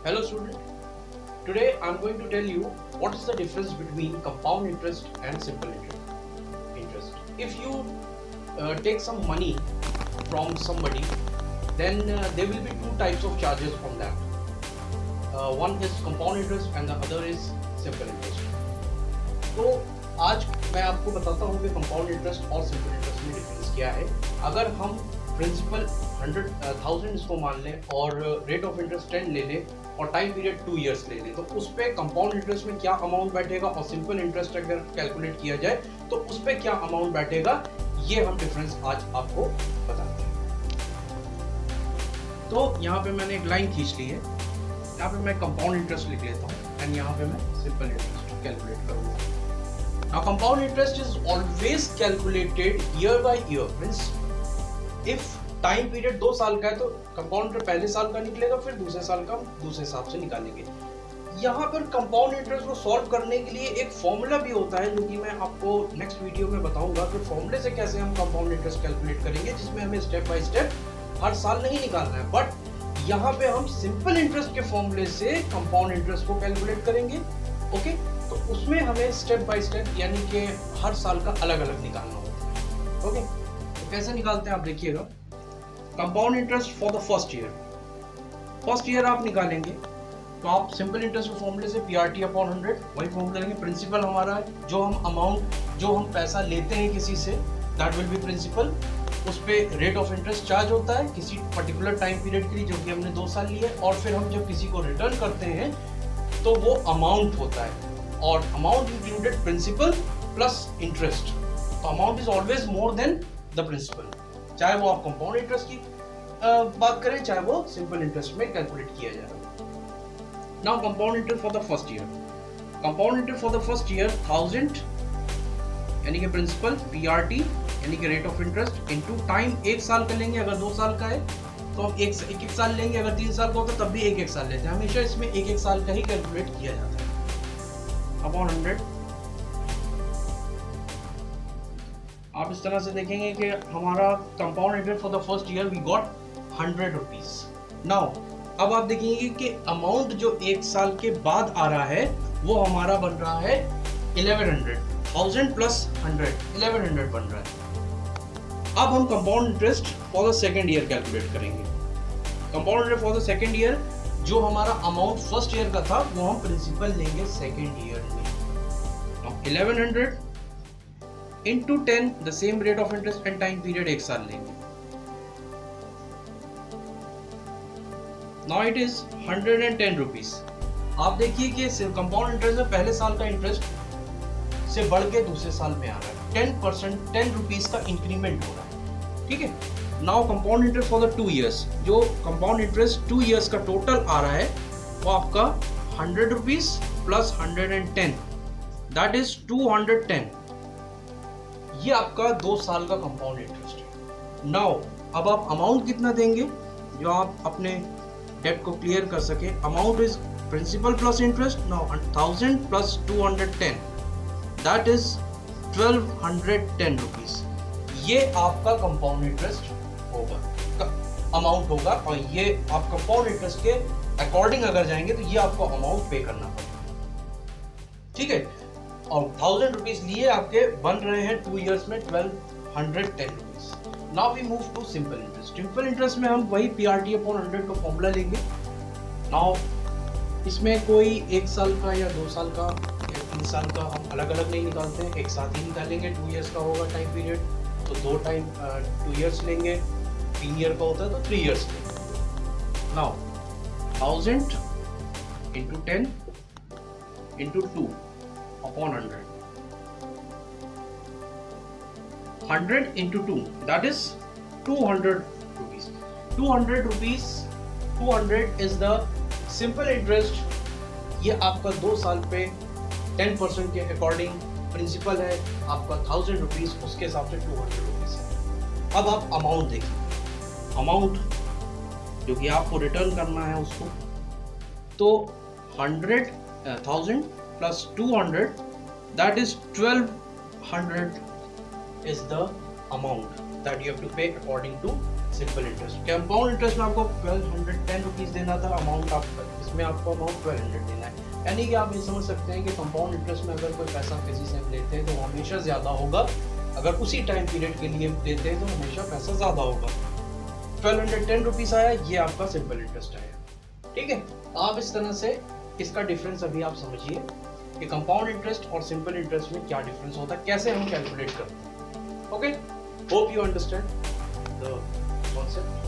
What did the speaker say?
Hello student, today I am going to tell you what is the difference between compound interest and simple interest. If you take some money from somebody, then there will be two types of charges on that. One is compound interest and the other is simple interest. तो आज मैं आपको बताता हूँ कि compound interest और simple interest में difference क्या है। अगर हम प्रिंसिपल 100,000 इसको मान लें और रेट ऑफ इंटरेस्ट 10 ले लें और टाइम पीरियड 2 इयर्स ले लें, तो उस पर कंपाउंड इंटरेस्ट में क्या अमाउंट बैठेगा और सिंपल इंटरेस्ट अगर कैलकुलेट किया जाए तो उस पर क्या अमाउंट बैठेगा, ये हम डिफरेंस आज आपको बताते हैं। तो यहाँ पे मैंने एक लाइन खींच ली है, यहाँ पे मैं कंपाउंड इंटरेस्ट लिख लेता हूँ एंड यहाँ पे मैं सिंपल इंटरेस्ट कैलकुलेट करूँगा। Now compound interest is always calculated year by year. Means if time period 2 साल का है तो कंपाउंड इंटरेस्ट पहले साल का निकलेगा, फिर दूसरे साल का दूसरे हिसाब से निकालेंगे। यहाँ पर कंपाउंड इंटरेस्ट को सॉल्व करने के लिए एक फॉर्मूला भी होता है, जो कि मैं आपको नेक्स्ट वीडियो में बताऊंगा कि फॉर्मूले से कैसे हम कंपाउंड इंटरेस्ट कैलकुलेट करेंगे, जिसमें हमें स्टेप बाय स्टेप हर साल नहीं निकालना है। बट यहाँ पे हम सिंपल इंटरेस्ट के फॉर्मूले से कंपाउंड इंटरेस्ट को कैलकुलेट करेंगे। ओके, तो उसमें हमें स्टेप बाय स्टेप यानी कि हर साल का अलग अलग निकालना होता है। ओके, तो कैसे निकालते हैं आप देखिएगा। Compound interest for the first year आप निकालेंगे तो आप सिंपल इंटरेस्ट के फॉर्मूले से PRT अपॉन 100 वही फॉर्मूला लेंगे। प्रिंसिपल हमारा है, जो हम अमाउंट जो हम पैसा लेते हैं किसी से, दैट विल बी प्रिंसिपल। उस पर रेट ऑफ इंटरेस्ट चार्ज होता है किसी पर्टिकुलर टाइम पीरियड के लिए, जो कि हमने 2 साल लिए, और फिर हम जब किसी को रिटर्न करते हैं तो वो अमाउंट होता है, और amount included principal plus interest. तो amount is always more than the principal, चाहे वो आप कंपाउंड इंटरेस्ट की बात करें, चाहे वो सिंपल इंटरेस्ट में कैलकुलेट किया जाए। Now compound interest for the first year, compound interest for the first year 1000 यानी कि प्रिंसिपल, PRT यानी कि rate of interest into time, 1 साल का लेंगे। अगर 2 साल का है तो हम एक साल लेंगे, अगर 3 साल का होता तब भी एक साल लेते हैं। हमेशा इसमें एक साल का ही कैलकुलेट किया जाता है। अपॉन 100 आप इस तरह से देखेंगे कि हमारा compound interest for the first year we got 100 rupees. Now अब आप देखेंगे कि अमाउंट जो 1 साल के बाद आ रहा है वो हमारा बन रहा है 1100, 1000 प्लस 100 1100 बन रहा है। अब हम compound interest for the second year calculate करेंगे। Compound interest for the second year, जो हमारा अमाउंट फर्स्ट ईयर का था वो हम प्रिंसिपल लेंगे सेकेंड ईयर में। 1100 into 10 the same rate of interest and time period 1 साल लेंगे। Now it is 110 rupees. आप देखिए कि कंपाउंड इंटरेस्ट में पहले साल का इंटरेस्ट से बढ़ के दूसरे साल में आ रहा है, 10% 10 रुपीज का इंक्रीमेंट हो रहा है। ठीक है, now compound interest for the 2 years, जो कंपाउंड इंटरेस्ट 2 इयर्स का टोटल आ रहा है वो आपका 100 रुपीज प्लस 110 दैट इज 210। ये आपका 2 साल का कंपाउंड इंटरेस्ट है। नाउ अब आप अमाउंट कितना देंगे जो आप अपने डेट को क्लियर कर सके। Amount is principal plus interest. Now 1000 plus 210 that is 1210 rupees. ये आपका कंपाउंड इंटरेस्ट होगा, अमाउंट होगा, और ये आप कंपाउंड इंटरेस्ट के अकॉर्डिंग अगर जाएंगे तो ये आपको अमाउंट पे करना पड़ेगा। ठीक है, और 1000 रुपीज लिए आपके बन रहे हैं 2 इयर्स में 1210 rupees. Now we move to simple interest. Simple interest में हम वही PRT अपॉन 100 का फॉर्मूला लेंगे। नाउ इसमें कोई 1 साल का या 2 साल का या 3 साल का हम अलग अलग नहीं निकालते हैं, एक साथ ही निकालेंगे। 2 इयर्स का होगा टाइम पीरियड तो 2 इयर्स लेंगे, 3 ईयर का होता है तो 3 इयर्स लेंगे। Now 1000 into 10 into 2 upon 100, 100 into 2 that is 200 rupees. 200 rupees, 200 is the simple interest. ये आपका 2 साल पे 10% के अकॉर्डिंग प्रिंसिपल है, आपका 1000 रुपीज, उसके हिसाब से 200 रुपीज है। अब आप अमाउंट देखिए, अमाउंट जो कि आपको रिटर्न करना है उसको, तो 1000 plus 200 that is 1200 is the amount that you have to pay according to simple interest. Compound interest में आपको 1210 रुपीज देना था, अमाउंट आप इसमें आपको अमाउंट 1200 देना है। यानी कि आप ये समझ सकते हैं कि कंपाउंड इंटरेस्ट में अगर कोई पैसा किसी से लेते हैं तो हमेशा ज़्यादा होगा, अगर उसी टाइम पीरियड के लिए देते हैं तो हमेशा पैसा ज़्यादा होगा। 1210 रुपीज़ आया, ये आपका सिंपल इंटरेस्ट आया। ठीक है, आप इस तरह से इसका डिफरेंस अभी आप समझिए कि कंपाउंड इंटरेस्ट और सिंपल इंटरेस्ट में क्या डिफरेंस होता है, कैसे हम कैलकुलेट करते हैं। Okay, hope you understand the concept.